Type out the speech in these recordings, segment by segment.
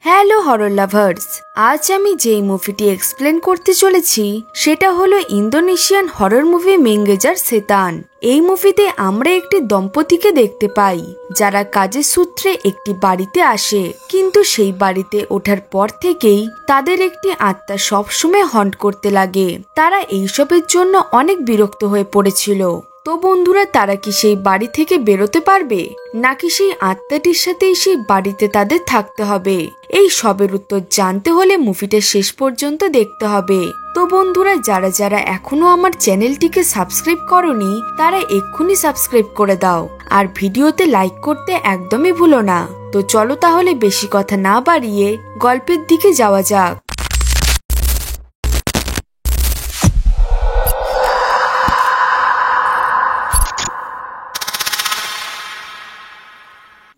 Hello horror lovers, আজ আমি যেই মুভিটি এক্সপ্লেন করতে চলেছি সেটা হলো ইন্দোনেশিয়ান হরর মুভি মেঙ্গেজার সেতান। এই মুভিতে আমরা একটি দম্পতিকে দেখতে পাই যারা কাজের সূত্রে একটি বাড়িতে আসে, কিন্তু সেই বাড়িতে ওঠার পর থেকেই তাদের একটি আত্মা সবসময় হন্ট করতে লাগে। তারা এইসবের জন্য অনেক বিরক্ত হয়ে পড়েছিল। তো বন্ধুরা, তারা কি সেই বাড়ি থেকে বেরোতে পারবে, নাকি সেই আত্মাটির সাথেই সেই বাড়িতে তাদের থাকতে হবে? এই সবের উত্তর জানতে হলে মুভিটা শেষ পর্যন্ত দেখতে হবে। তো বন্ধুরা, যারা যারা এখনো আমার চ্যানেলটিকে সাবস্ক্রাইব করোনি তারা এক্ষুনি সাবস্ক্রাইব করে দাও, আর ভিডিওতে লাইক করতে একদমই ভুলো না। তো চলো তাহলে বেশি কথা না বাড়িয়ে গল্পের দিকে যাওয়া যাক।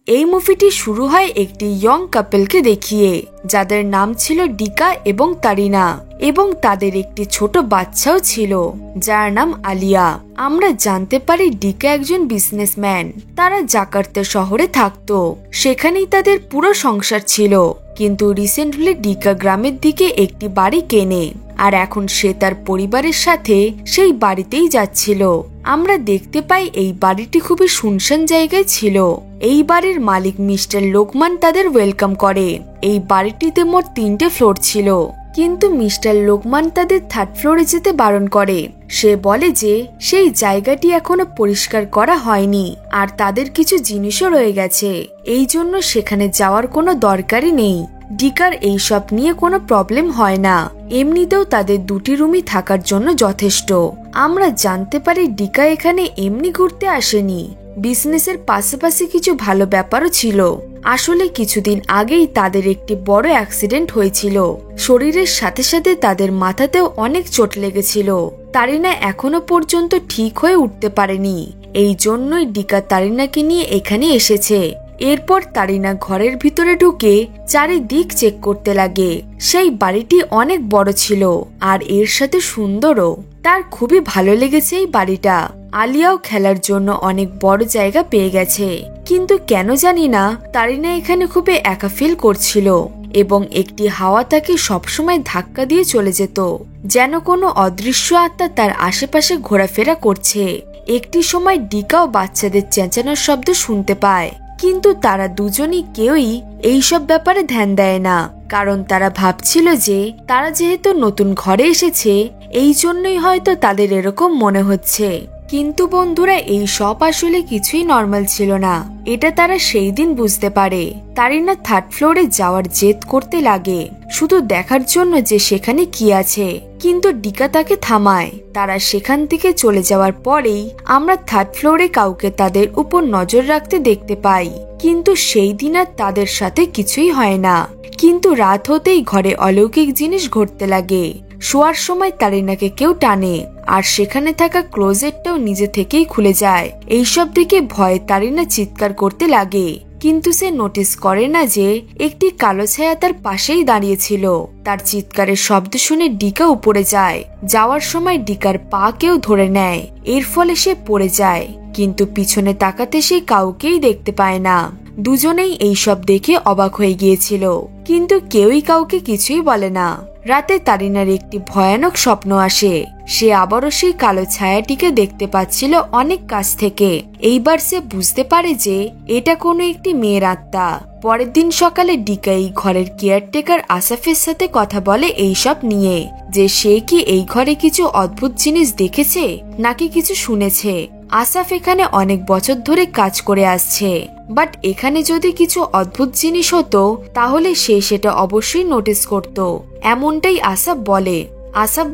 এই মুভিটি শুরু হয় একটি ইয়ং কাপলকে দেখিয়ে, যাদের নাম ছিল ডিকা এবং তারিনা, এবং তাদের একটি ছোট বাচ্চাও ছিল যার নাম আলিয়া। আমরা জানতে পারি ডিকা একজন বিজনেসম্যান। তারা জাকার্তা শহরে থাকতো, সেখানেই তাদের পুরো সংসার ছিল। কিন্তু রিসেন্টলি ডিকা গ্রামের দিকে একটি বাড়ি কেনে, আর এখন সে তার পরিবারের সাথে সেই বাড়িতেই যাচ্ছিল। আমরা দেখতে পাই এই বাড়িটি খুবই শুনশান জায়গায় ছিল। এই বাড়ির মালিক মিস্টার লোকমান তাদের ওয়েলকাম করে। এই বাড়িটিতে মোট 3টে ফ্লোর ছিল, কিন্তু মিস্টার লোকমান তাদের 3rd ফ্লোরে যেতে বারণ করে। সে বলে যে সেই জায়গাটি এখনো পরিষ্কার করা হয়নি, আর তাদের কিছু জিনিসও রয়ে গেছে, এই জন্য সেখানে যাওয়ার কোনো দরকারই নেই। ডিকার এইসব নিয়ে কোনো প্রবলেম হয় না, এমনিতেও তাদের 2টি রুমই থাকার জন্য যথেষ্ট। আমরা জানতে পারি ডিকা এখানে এমনি ঘুরতে আসেনি, বিজনেসের পাশাপাশি কিছু ভালো ব্যাপারও ছিল। আসলে কিছুদিন আগেই তাদের একটি বড় অ্যাক্সিডেন্ট হয়েছিল, শরীরের সাথে সাথে তাদের মাথাতেও অনেক চোট লেগেছিল। তারিনা এখনো পর্যন্ত ঠিক হয়ে উঠতে পারেনি, এই জন্যই ডিকা তারিনাকে নিয়ে এখানে এসেছে। এরপর তারিনা ঘরের ভিতরে ঢুকে চারিদিক চেক করতে লাগে। সেই বাড়িটি অনেক বড় ছিল, আর এর সাথে সুন্দরও। তার খুবই ভালো লেগেছে এই বাড়িটা। আলিয়াও খেলার জন্য অনেক বড় জায়গা পেয়ে গেছে, কিন্তু কেন জানি না তারিনা এখানে খুবই একা ফিল করছিল, এবং একটি হাওয়া তাকে সবসময় ধাক্কা দিয়ে চলে যেত, যেন কোনো অদৃশ্য আত্মা তার আশেপাশে ঘোরাফেরা করছে। একটি সময় ডিকাও বাচ্চাদের চেঁচানোর শব্দ শুনতে পায়, কিন্তু তারা দুজনই কেউই এইসব ব্যাপারে ধ্যান দেয় না, কারণ তারা ভাবছিল যে তারা যেহেতু নতুন ঘরে এসেছে এই জন্যই হয়তো তাদের এরকম মনে হচ্ছে। কিন্তু বন্ধুরা, এই সব আসলে কিছুই নর্মাল ছিল না, এটা তারা সেই দিন বুঝতে পারে। তারিনা 3rd ফ্লোরে যাওয়ার জেদ করতে লাগে, শুধু দেখার জন্য যে সেখানে কি আছে, কিন্তু ডিকা তাকে থামায়। তারা সেখান থেকে চলে যাওয়ার পরেই আমরা 3rd ফ্লোরে কাউকে তাদের উপর নজর রাখতে দেখতে পাই, কিন্তু সেই দিন আর তাদের সাথে কিছুই হয় না। কিন্তু রাত হতেই ঘরে অলৌকিক জিনিস ঘটতে লাগে। শোয়ার সময় তারিনাকে কেউ টানে, আর সেখানে থাকা ক্লোজেটটাও নিজে থেকেই খুলে যায়। এইসব দেখে ভয়ে তারিনা চিৎকার করতে লাগে, কিন্তু সে নোটিস করে না যে একটি কালো ছায়া তার পাশেই দাঁড়িয়েছিল। তার চিৎকারের শব্দ শুনে ডিকা উপরে যায়। যাওয়ার সময় ডিকার পা কেউ ধরে নেয়, এর ফলে সে পড়ে যায়, কিন্তু পিছনে তাকাতে সে কাউকেই দেখতে পায় না। দুজনেই এইসব দেখে অবাক হয়ে গিয়েছিল, কিন্তু কেউই কাউকে কিছুই বলে না। রাতে তারিনার একটি ভয়ানক স্বপ্ন আসে। সে আবারও সেই কালো ছায়াটিকে দেখতে পাচ্ছিল অনেক কাছ থেকে। এইবার সে বুঝতে পারে যে এটা কোনো একটি মেয়ের আত্মা। পরের দিন সকালে ডিকা এই ঘরের কেয়ারটেকার আসাফের সাথে কথা বলে এইসব নিয়ে, যে সে কি এই ঘরে কিছু অদ্ভুত জিনিস দেখেছে নাকি কিছু শুনেছে। আসাফ এখানে অনেক বছর ধরে কাজ করে আসছে, বাট এখানে যদি কিছু অদ্ভুত জিনিস হতো তাহলে সে সেটা অবশ্যই নোটিস করত, এমনটাই আসাফ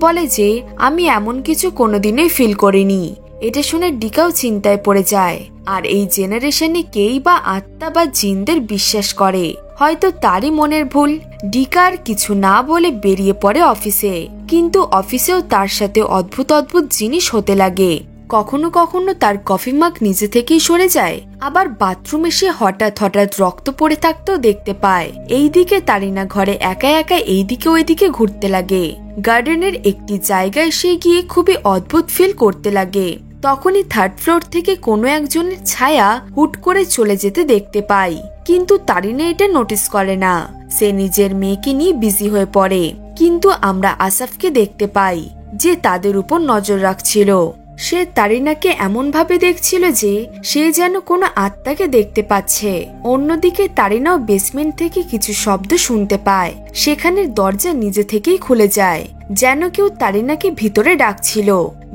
বলে যে আমি এমন কিছু কোনোদিনই ফিল করিনি। এটা শুনে ডিকাও চিন্তায় পড়ে যায়। আর এই জেনারেশনে কেই বা আত্মা বা জিনদের বিশ্বাস করে, হয়তো তারই মনের ভুল। ডিকা আর কিছু না বলে বেরিয়ে পড়ে অফিসে, কিন্তু অফিসেও তার সাথে অদ্ভুত অদ্ভুত জিনিস হতে লাগে। কখনো কখনো তার কফি মাগ নিজে থেকেই সরে যায়, আবার বাথরুমে সে হঠাৎ রক্ত পড়ে থাকতেও দেখতে পায়। এইদিকে তারিনা ঘরে একা একা এইদিকে ওইদিকে ঘুরতে লাগে। গার্ডেনের একটি জায়গায় সে গিয়ে খুবই অদ্ভুত ফিল করতে লাগে। তখনই থার্ড ফ্লোর থেকে কোনো একজনের ছায়া হুট করে চলে যেতে দেখতে পাই, কিন্তু তারিনা এটা নোটিস করে না। সে নিজের মেয়েকে নিয়ে বিজি হয়ে পড়ে, কিন্তু আমরা আসাফকে দেখতে পাই যে তাদের উপর নজর রাখছিল। সে তারিনাকে এমন ভাবে দেখছিল যে সে যেন কোনো আত্মাকে দেখতে পাচ্ছে। অন্যদিকে তারিনাও বেসমেন্ট থেকে কিছু শব্দ শুনতে পায়। সেখানের দরজা নিজে থেকেই খুলে যায়, যেন কেউ তারিনাকে ভিতরে ডাকছিল।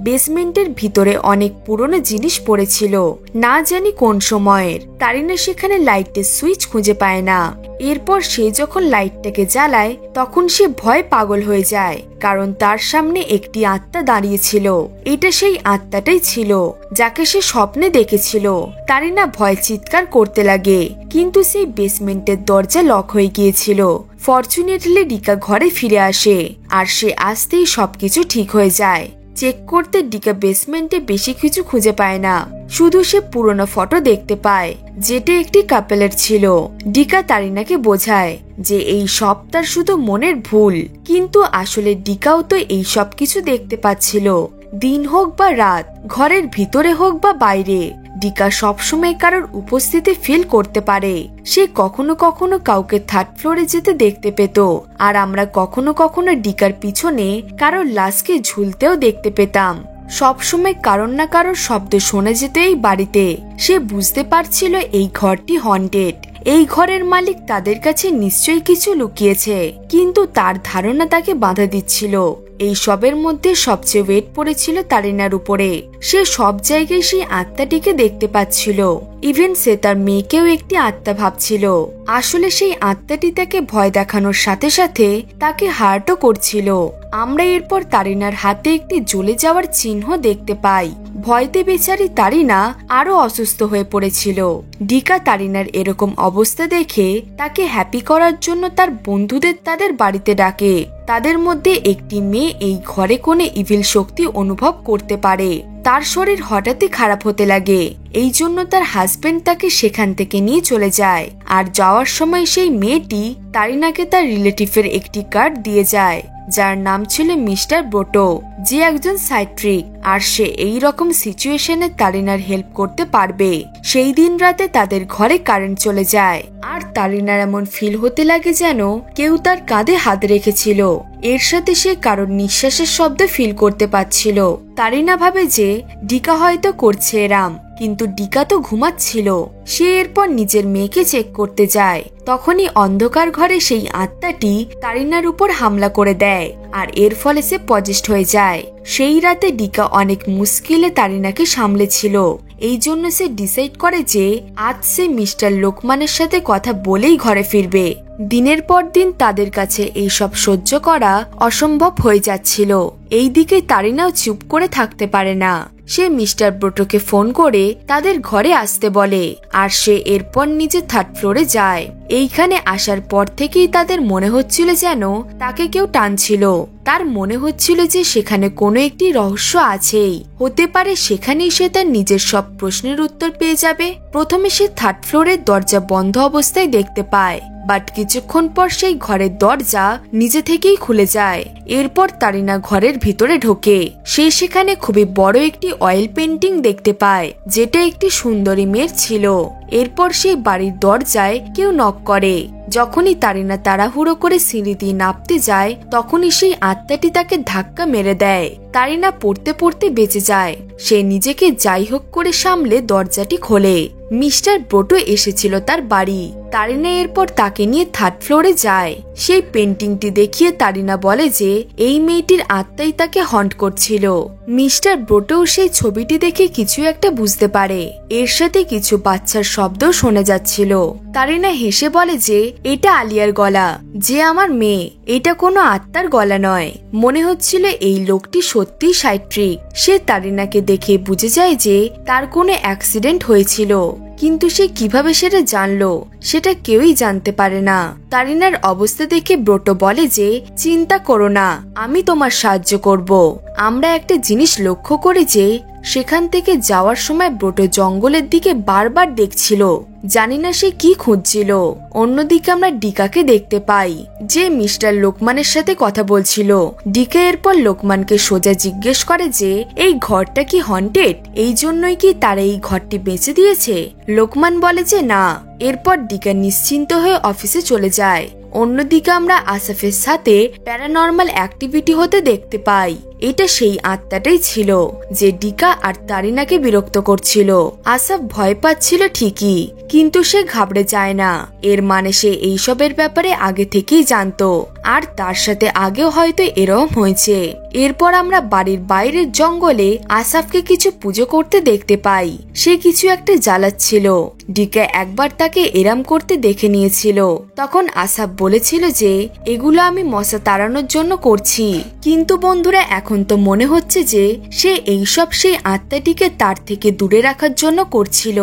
বেসমেন্টের ভিতরে অনেক পুরনো জিনিস পড়েছিল, না জানি কোন সময়ের। তারিনা সেখানে লাইটের সুইচ খুঁজে পায় না। এরপর সে যখন লাইটটাকে জ্বালায় তখন সে ভয় পাগল হয়ে যায়, কারণ তার সামনে একটি আত্মা দাঁড়িয়েছিল। এটা সেই আত্মাটাই ছিল যাকে সে স্বপ্নে দেখেছিল। তারিনা ভয় চিৎকার করতে লাগে, কিন্তু সেই বেসমেন্টের দরজা লক হয়ে গিয়েছিল। ফরচুনেটলি ডিকা ঘরে ফিরে আসে, আর সে আসতেই সবকিছু ঠিক হয়ে যায়। চেক করতে ডিকা বেসমেন্টে বেশি কিছু খুঁজে পায় না, শুধু সে পুরনো ফটো দেখতে পায় যেটা একটি কাপেলের ছিল। ডিকা তারিনাকে বোঝায় যে এই সব তার শুধু মনের ভুল, কিন্তু আসলে ডিকাও তো এই সব কিছু দেখতে পাচ্ছিল। দিন হোক বা রাত, ঘরের ভিতরে হোক বা বাইরে, ডিকা সবসময় কারোর উপস্থিতি ফিল করতে পারে। সে কখনো কখনো কাউকে থার্ড ফ্লোরে যেতে দেখতে পেত, আর আমরা কখনো কখনো ডিকার পিছনে কারোর লাশকে ঝুলতেও দেখতে পেতাম। সবসময় কারোর না কারোর শব্দ শোনা যেত এই বাড়িতে। সে বুঝতে পারছিল এই ঘরটি হন্টেড। এই ঘরের মালিক তাদের কাছে নিশ্চয়ই কিছু লুকিয়েছে, কিন্তু তার ধারণা তাকে বাধা দিচ্ছিল। এই সবের মধ্যে সবচেয়ে ওয়েট পড়েছিল তারিনার উপরে। সে সব জায়গায় সেই আত্মাটিকে দেখতে পাচ্ছিল। ইভেন সে তার মেয়েকেও একটি আত্মা ভাবছিল। আসলে সেই আত্মাটি তাকে ভয় দেখানোর সাথে সাথে তাকে হার্টও করছিল। আমরা এরপর তারিনার হাতে একটি জ্বলে যাওয়ার চিহ্ন দেখতে পাই। ভয়তে বেচারি তারিনা আরো অসুস্থ হয়ে পড়েছিল। ডিকা তারিনার এরকম অবস্থা দেখে তাকে হ্যাপি করার জন্য তার বন্ধুদের তাদের বাড়িতে ডাকে। তাদের মধ্যে একটি মেয়ে এই ঘরে কোনো ইভিল শক্তি অনুভব করতে পারে। তার শরীর হঠাৎই খারাপ হতে লাগে, এই জন্য তার হাজবেন্ড তাকে সেখান থেকে নিয়ে চলে যায়। আর যাওয়ার সময় সেই মেয়েটি তারিনাকে তার রিলেটিভের একটি কার্ড দিয়ে যায়, যার নাম ছিল মিস্টার ব্রোটো, যে একজন সাইট্রিক, আর সে এই রকম সিচুয়েশনে তারিনার হেল্প করতে পারবে। সেই দিন রাতে তাদের ঘরে কারেন্ট চলে যায়, আর তারিনার এমন ফিল হতে লাগে যেন কেউ তার কাঁধে হাত রেখেছিল। এর সাথে সে কারোর নিঃশ্বাসের শব্দ ফিল করতে পাচ্ছিল। তারিনা ভাবে যে ডিকা হয়তো করছে এরাম, কিন্তু ডিকা তো ঘুমাচ্ছিল। সে এরপর নিজের মেয়েকে চেক করতে যায়। তখনই অন্ধকার ঘরে সেই আত্মাটি তারিনার উপর হামলা করে দেয়, আর এর ফলে সে পজেস্ট হয়ে যায়। সেই রাতে ডিকা অনেক মুশকিলে তারিনাকে সামলেছিল। এই জন্য সে ডিসাইড করে যে আজ সে মিস্টার লোকমানের সাথে কথা বলেই ঘরে ফিরবে। দিনের পর দিন তাদের কাছে এইসব সহ্য করা অসম্ভব হয়ে যাচ্ছিল। এইদিকে তারিনাও চুপ করে থাকতে পারে না। সে মিস্টার ব্রোটোকে ফোন করে তাদের ঘরে আসতে বলে, আর সে এরপর নিজে থার্ড ফ্লোরে যায়। এইখানে আসার পর থেকেই তাদের মনে হচ্ছিল যেন তাকে কেউ টানছিল। তার মনে হচ্ছিল যে সেখানে কোনো একটি রহস্য আছেই, হতে পারে সেখানেই সে তার নিজের সব প্রশ্নের উত্তর পেয়ে যাবে। প্রথমে সে থার্ড ফ্লোরের দরজা বন্ধ অবস্থায় দেখতে পায়, বাট কিছুক্ষণ পর সেই ঘরের দরজা নিজে থেকেই খুলে যায়। এরপর তারিনা ঘরের ভিতরে ঢোকে। সে সেখানে খুবই বড় একটি অয়েল পেন্টিং দেখতে পায়, যেটা একটি সুন্দরী মেয়ের ছিল। এরপর সেই বাড়ির দরজায় কেউ নক করে। যখনই তারিনা তাড়াহুড়ো করে সিঁড়ি দিয়ে নামতে যায়, তখনই সেই আত্মাটি তাকে ধাক্কা মেরে দেয়। তারিনা পড়তে পড়তে বেঁচে যায়। সে নিজেকে যাই হোক করে সামলে দরজাটি খোলে। মিস্টার ব্রোটো এসেছিল তার বাড়ি। তারিনা এরপর তাকে নিয়ে থার্ড ফ্লোরে যায়। সেই পেন্টিংটি দেখিয়ে তারিনা বলে যে এই মেয়েটির আত্মাই তাকে হন্ট করছিল। মিস্টার ব্রোটো সেই ছবিটি দেখে কিছু একটা বুঝতে পারে। এর সাথে কিছু বাচ্চার শব্দ শোনা যাচ্ছিল। তারিনা হেসে বলে যে এটা আলিয়ার গলা, যে আমার মেয়ে। এটা কোনো আত্মার গলা নয়। মনে হচ্ছিল এই লোকটি সত্যি সাইট্রিক। সে তারিনাকে দেখে বুঝে যায় যে তার কোনো অ্যাক্সিডেন্ট হয়েছিল, কিন্তু সে কিভাবে সেটা জানলো সেটা কেউই জানতে পারে না। তারিনার অবস্থা দেখে ব্রোটো বলে যে চিন্তা করো না, আমি তোমার সাহায্য করব। আমরা একটা জিনিস লক্ষ্য করি যে সেখান থেকে যাওয়ার সময় ব্রোটো জঙ্গলের দিকে বারবার দেখছিল, জানি না সে কি খুঁজছিল। অন্যদিকে আমরা ডিকাকে দেখতে পাই, যে মিস্টার লোকমানের সাথে কথা বলছিল। ডিকা এরপর লোকমানকে সোজা জিজ্ঞেস করে যে এই ঘরটা কি হন্টেড, এই জন্যই কি তারা এই ঘরটি বেঁচে দিয়েছে। লোকমান বলে যে না। এরপর ডিকা নিশ্চিন্ত হয়ে অফিসে চলে যায়। অন্যদিকে আমরা আসাফের সাথে প্যারানর্মাল অ্যাক্টিভিটি হতে দেখতে পাই। এটা সেই আত্মাটাই ছিল যে ডিকা আর তারিনাকে বিরক্ত করছিল। আসাফ ভয় পাচ্ছিল ঠিকই, কিন্তু সে ঘাবড়ে যায় না। এর মানে সে এইসবের ব্যাপারে আগে থেকেই জানতো, আর তার সাথে আগেও হয়তো এরকম হয়েছে। এরপর আমরা বাড়ির বাইরের জঙ্গলে আসাফকে কিছু পুজো করতে দেখতে পাই। সে কিছু একটা জ্বালাচ্ছিল। ডিকা একবার তাকে এরাম করতে দেখে নিয়েছিল। তখন আসাফ বলেছিল যে এগুলো আমি মশা তাড়ানোর জন্য করছি, কিন্তু বন্ধুরা এখন তো মনে হচ্ছে যে সে এইসব সেই আত্মাটিকে তার থেকে দূরে রাখার জন্য করছিল।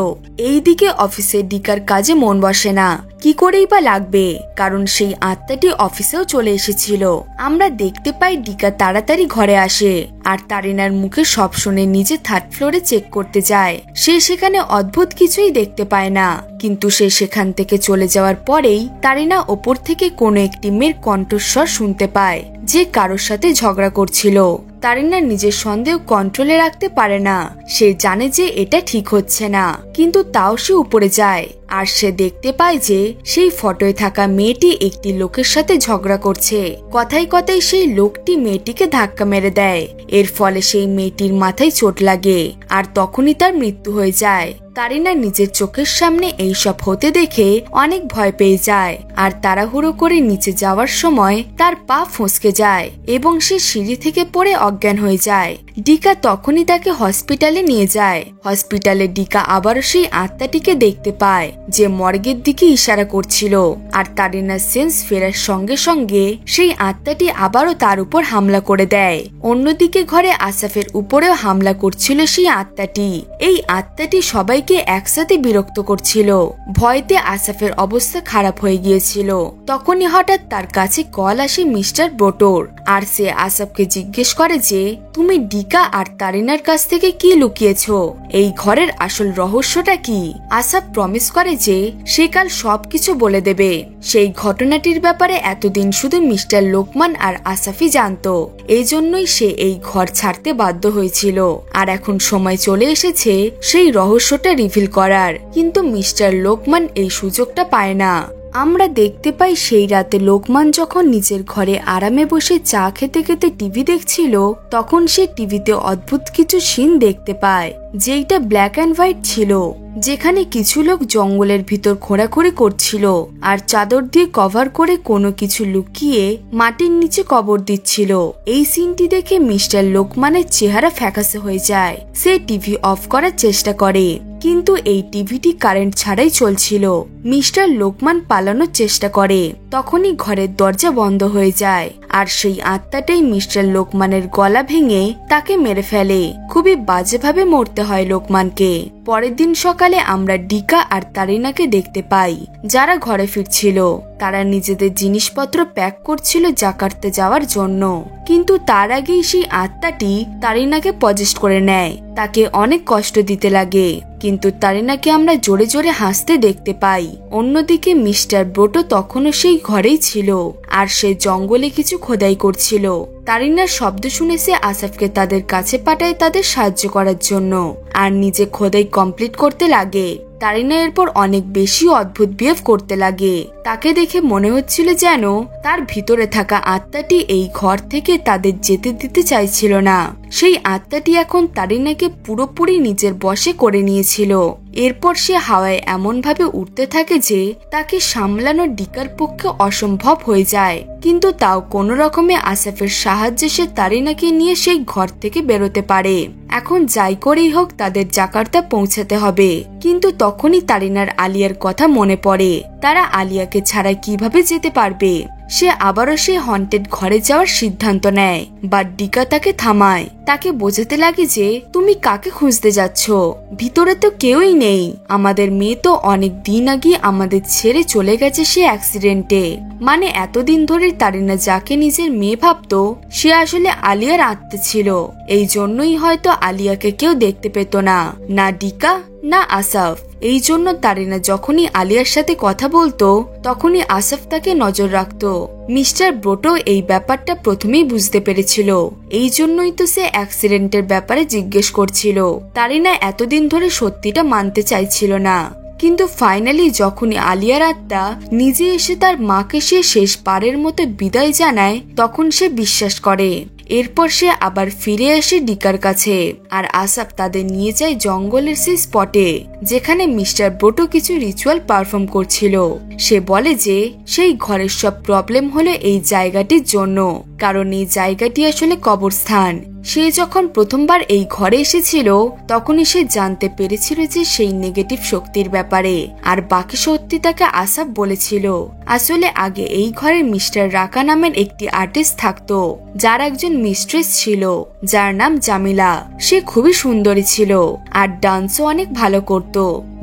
এইদিকে অফিসে ডিকার কাজে মন বসে না, কি করেই বা লাগবে, কারণ সেই আত্মাটি অফিসেও চলে এসেছিল। আমরা দেখতে পাই ডিকা তাড়াতাড়ি ঘরে আসে আর তারিনার মুখে সব শুনে নিজে থার্ড ফ্লোরে চেক করতে যায়। সে সেখানে অদ্ভুত কিছুই দেখতে পায় না, কিন্তু সে সেখান থেকে চলে যাওয়ার পরেই তারিনা ওপর থেকে কোনো একটি মেয়ের কণ্ঠস্বর শুনতে পায়, যে কারোর সাথে ঝগড়া করছিল। তারিনা নিজের সন্দেহ কন্ট্রোলে রাখতে পারে না। সে জানে যে এটা ঠিক হচ্ছে না, কিন্তু তাও সে উপরে যায় আর সে দেখতে পায় যে সেই ফটোয় থাকা মেয়েটি একটি লোকের সাথে ঝগড়া করছে। কথায় কথায় সেই লোকটি মেয়েটিকে ধাক্কা মেরে দেয়। এর ফলে সেই মেয়েটির মাথায় চোট লাগে আর তখনই তার মৃত্যু হয়ে যায়। তারিনা নিজের চোখের সামনে এইসব হতে দেখে অনেক ভয় পেয়ে যায় আর তাড়াহুড়ো করে নিচে যাওয়ার সময় তার পা ফসকে যায় এবং সে সিঁড়ি থেকে পড়ে অজ্ঞান হয়ে যায়। ডিকা তখনই তাকে হসপিটালে নিয়ে যায়। হসপিটালে ডিকা আবারও সেই আত্মাটিকে দেখতে পায়, যে মর্গের দিকে ইশারা করছিল। আর তারিনার সেন্স ফেরার সঙ্গে সঙ্গে সেই আত্মাটি আবারও তার উপর হামলা করে দেয়। অন্যদিকে ঘরে আসাফের উপরেও হামলা করছিল সেই আত্মাটি। এই আত্মাটি সবাইকে একসাথে বিরক্ত করছিল। ভয়তে আসাফের অবস্থা খারাপ হয়ে গিয়েছিল। তখনই হঠাৎ তার কাছে কল আসে মিস্টার ব্রোটোর, আর সে আসাফকে জিজ্ঞেস করে যে তুমি ডিকা আর তারিনার কাছ থেকে কি লুকিয়েছো, এই ঘরের আসল রহস্যটা কি। আসাফ প্রমিস করে যে সে কাল সবকিছু বলে দেবে। সেই ঘটনাটির ব্যাপারে এতদিন শুধু মিস্টার লোকমান আর আসাফই জানতো, এই জন্যই সে এই ঘর ছাড়তে বাধ্য হয়েছিল। আর এখন সময় চলে এসেছে সেই রহস্যটা রিভিল করার, কিন্তু মিস্টার লোকমান এই সুযোগটা পায় না। আমরা দেখতে পাই সেই রাতে লোকমান যখন নিজের ঘরে আরামে বসে চা খেতে খেতে টিভি দেখছিল, তখন সে টিভিতে অদ্ভুত কিছু সিন দেখতে পায়, যেটা ব্ল্যাক অ্যান্ড হোয়াইট ছিল, যেখানে কিছু লোক জঙ্গলের ভিতর ঘোরাঘুরি করছিল আর চাদর দিয়ে কভার করে কোনো কিছু লুকিয়ে মাটির নিচে কবর দিচ্ছিল। এই সিনটি দেখে মিস্টার লোকমানের চেহারা ফ্যাকাশে হয়ে যায়। সে টিভি অফ করার চেষ্টা করে, কিন্তু এই টিভিটি কারেন্ট ছাড়াই চলছিল। মিস্টার লোকমান পালানোর চেষ্টা করে, তখনই ঘরের দরজা বন্ধ হয়ে যায় আর সেই আত্মাটাই মিস্টার লোকমানের গলা ভেঙে তাকে মেরে ফেলে। খুবই বাজেভাবে মরতে হয় লোকমানকে। পরের দিন সকালে আমরা ডিকা আর তারিনাকে দেখতে পাই, যারা ঘরে ফিরছিল। তারা নিজেদের জিনিসপত্র প্যাক করছিল জাকার্তে যাওয়ার জন্য, কিন্তু তার আগেই সেই আত্মাটি তারিনাকে পজেস্ট করে নেয়। তাকে অনেক কষ্ট দিতে লাগে, কিন্তু তারিনাকে আমরা জোরে জোরে হাসতে দেখতে পাই। অন্যদিকে মিস্টার ব্রোটো তখনও সেই ঘরেই ছিল আর সে জঙ্গলে কিছু খোদাই করছিল। তারিনার শব্দ শুনে সে আসাফকে তাদের কাছে পাঠায় তাদের সাহায্য করার জন্য, আর নিজে খোদাই কমপ্লিট করতে লাগে। তারিনা এরপর অনেক বেশি অদ্ভুত বিহেভ করতে লাগে। তাকে দেখে মনে হচ্ছিল যেন তার ভিতরে থাকা আত্মাটি এই ঘর থেকে তাদের যেতে দিতে চাইছিল না। সেই আত্মাটি এখন তারিনাকে পুরোপুরি নিজের বশে করে নিয়েছিল। এরপর সে হাওয়ায় এমন ভাবে উঠতে থাকে যে তাকে সামলানো ডিকার পক্ষে অসম্ভব হয়ে যায়, কিন্তু তাও কোনো রকমে আসাফের সাহায্যে সে তারিনাকে নিয়ে সেই ঘর থেকে বেরোতে পারে। এখন যাই করেই হোক তাদের জাকার্তা পৌঁছাতে হবে। কিন্তু তখনই তারিনার আলিয়ার কথা মনে পড়ে। তারা আলিয়াকে ছাড়া কিভাবে যেতে পারবে। সে আবারও সেই হন্টেড ঘরে যাওয়ার সিদ্ধান্ত নেয়, বাট ডিকা তাকে থামায়। তাকে বোঝাতে লাগে যে তুমি কাকে খুঁজতে যাচ্ছ, ভিতরে তো কেউই নেই। আমাদের মেয়ে তো অনেক দিন আগে আমাদের ছেড়ে চলে গেছে সে অ্যাক্সিডেন্টে। মানে এতদিন ধরে তারিনা যাকে নিজের মেয়ে ভাবতো সে আসলে আলিয়ার আত্মা ছিল। এই জন্যই হয়তো আলিয়াকে কেউ দেখতে পেত না, না ডিকা না আসাফ। এই জন্য তারিনা যখনই আলিয়ার সাথে কথা বলতো তখনই আসাফ তাকে নজর রাখতো। মিস্টার ব্রোটো এই ব্যাপারটা প্রথমেই বুঝতে পেরেছিল, এই জন্যই তো সে অ্যাক্সিডেন্টের ব্যাপারে জিজ্ঞেস করছিল। তারিনা এতদিন ধরে সত্যিটা মানতে চাইছিল না, কিন্তু ফাইনালি যখনই আলিয়ার আত্মা নিজে এসে তার মাকে সে শেষবারের মতো বিদায় জানায় তখন সে বিশ্বাস করে। এরপর সে আবার ফিরে আসে ডিকার কাছে, আর আসাফ তাদের নিয়ে যায় জঙ্গলের সেই স্পটে যেখানে মিস্টার ব্রোটো কিছু রিচুয়াল পারফর্ম করছিল। সে বলে যে সেই ঘরের সব প্রবলেম হলো এই জায়গাটির জন্য, কারণ এই জায়গাটি আসলে কবরস্থান। সে যখন প্রথমবার এই ঘরে এসেছিল তখনই সে জানতে পেরেছিল যে সেই নেগেটিভ শক্তির ব্যাপারে, আর বাকি সত্যি তাকে আসাফ বলেছিল। আসলে আগে এই ঘরে মিস্টার রাকা নামের একটি আর্টিস্ট থাকতো, যার একজন মিস্ট্রেস ছিল যার নাম জামিলা। সে খুবই সুন্দরী ছিল আর ডান্সও অনেক ভালো করত।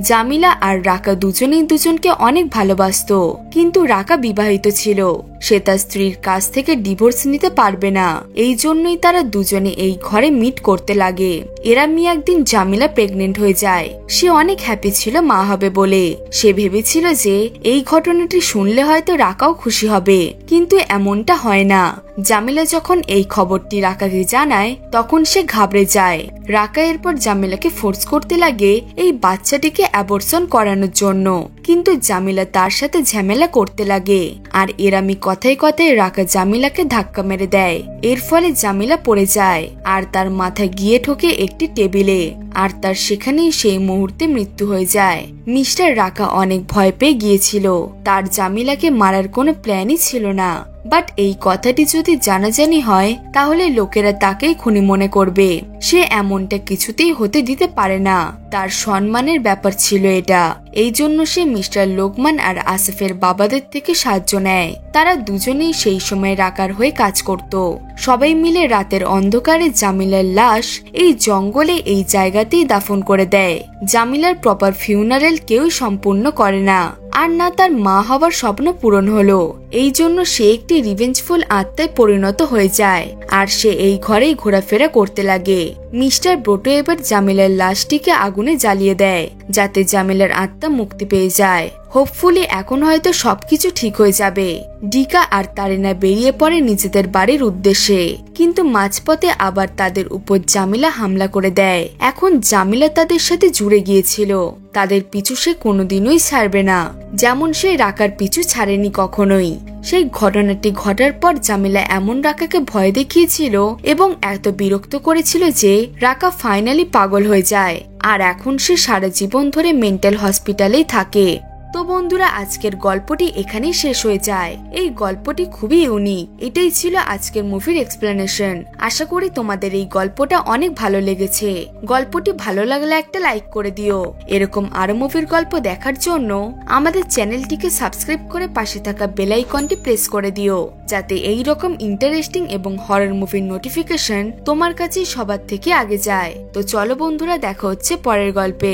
জামিলা আর রাকা দুজনেই দুজনকে অনেক ভালোবাসতো, কিন্তু রাকা বিবাহিত ছিল, সে তার স্ত্রীর কাছ থেকে ডিভোর্স নিতে পারবে না। এই জন্যই তারা দুজনে এই ঘরে মিট করতে লাগে। এরামি একদিন জামিলা প্রেগনেন্ট হয়ে যায়। সে অনেক হ্যাপি ছিল মা হবে বলে। সে ভেবেছিল যে এই ঘটনাটি শুনলে হয়তো রাকাও খুশি হবে, কিন্তু এমনটা হয় না। জামিলা যখন এই খবরটি রাকাকে জানায় তখন সে ঘাবড়ে যায়। রাকা এরপর জামিলাকে ফোর্স করতে লাগে এই বাচ্চাটিকে অ্যাবর্শন করানোর জন্য, কিন্তু জামিলা তার সাথে ঝামেলা করতে লাগে। আর এরামি কথায় কথায় রাকা জামিলাকে ধাক্কা মেরে দেয়। এর ফলে জামিলা পড়ে যায় আর তার মাথায় গিয়ে ঠোকে একটি টেবিলে, আর তার সেখানেই সেই মুহূর্তে মৃত্যু হয়ে যায়। মিস্টার রাকা অনেক ভয় পেয়ে গিয়েছিল, তার জামিলাকে মারার কোনো প্ল্যানই ছিল না। বাট এই কথাটি যদি জানাজানি হয় তাহলে লোকেরা তাকেই খুনি মনে করবে। সে এমনটা কিছুতেই হতে দিতে পারে না, তার সম্মানের ব্যাপার ছিল এটা। এই জন্য সে মিস্টার লোকমান আর আসিফের বাবাদের থেকে সাহায্য নেয়। তারা দুজনেই সেই সময় রাকার হয়ে কাজ করত। সবাই মিলে রাতের অন্ধকারে জামিলার লাশ এই জঙ্গলে এই জায়গাতেই দাফন করে দেয়। জামিলার প্রপার ফিউনারেল কেউই সম্পূর্ণ করে না, আর না তার মা হবার স্বপ্ন পূরণ হলো। এই জন্য সে একটি রিভেঞ্জফুল আত্মায় পরিণত হয়ে যায়, আর সে এই ঘরেই ঘোরাফেরা করতে লাগে। মিস্টার ব্রোটো এবার জামিলার লাশটিকে আগুনে জ্বালিয়ে দেয় যাতে জামিলার আত্মা মুক্তি পেয়ে যায়। হোপফুলি এখন হয়তো সবকিছু ঠিক হয়ে যাবে। ডিকা আর তারিনা বেরিয়ে পড়ে নিজেদের বাড়ির উদ্দেশ্যে, কিন্তু মাঝপথে আবার তাদের উপর জামিলা হামলা করে দেয়। এখন জামিলা তাদের সাথে জুড়ে গিয়েছিল, তাদের পিছু সে কোনোদিনই ছাড়বে না, যেমন সে রাকার পিছু ছাড়েনি কখনোই। সেই ঘটনাটি ঘটার পর জামিলা এমন রাকাকে ভয় দেখিয়েছিল এবং এত বিরক্ত করেছিল যে রাকা ফাইনালি পাগল হয়ে যায়, আর এখন সে সারা জীবন ধরে মেন্টাল হসপিটালেই থাকে। তো বন্ধুরা, আজকের গল্পটি এখানেই শেষ হয়ে যায়। এই গল্পটি খুবই ইউনিক। এটাই ছিল আজকের মুভির এক্সপ্লেনেশন। আশা করি তোমাদের এই গল্পটা অনেক ভালো লেগেছে। গল্পটি ভালো লাগলে একটা লাইক করে দিও। এরকম আরো মুভির গল্প দেখার জন্য আমাদের চ্যানেলটিকে সাবস্ক্রাইব করে পাশে থাকা বেল আইকনটি প্রেস করে দিও, যাতে এই রকম ইন্টারেস্টিং এবং হরর মুভির নোটিফিকেশন তোমার কাছে সবার থেকে আগে যায়। তো চলো বন্ধুরা, দেখা হচ্ছে পরের গল্পে।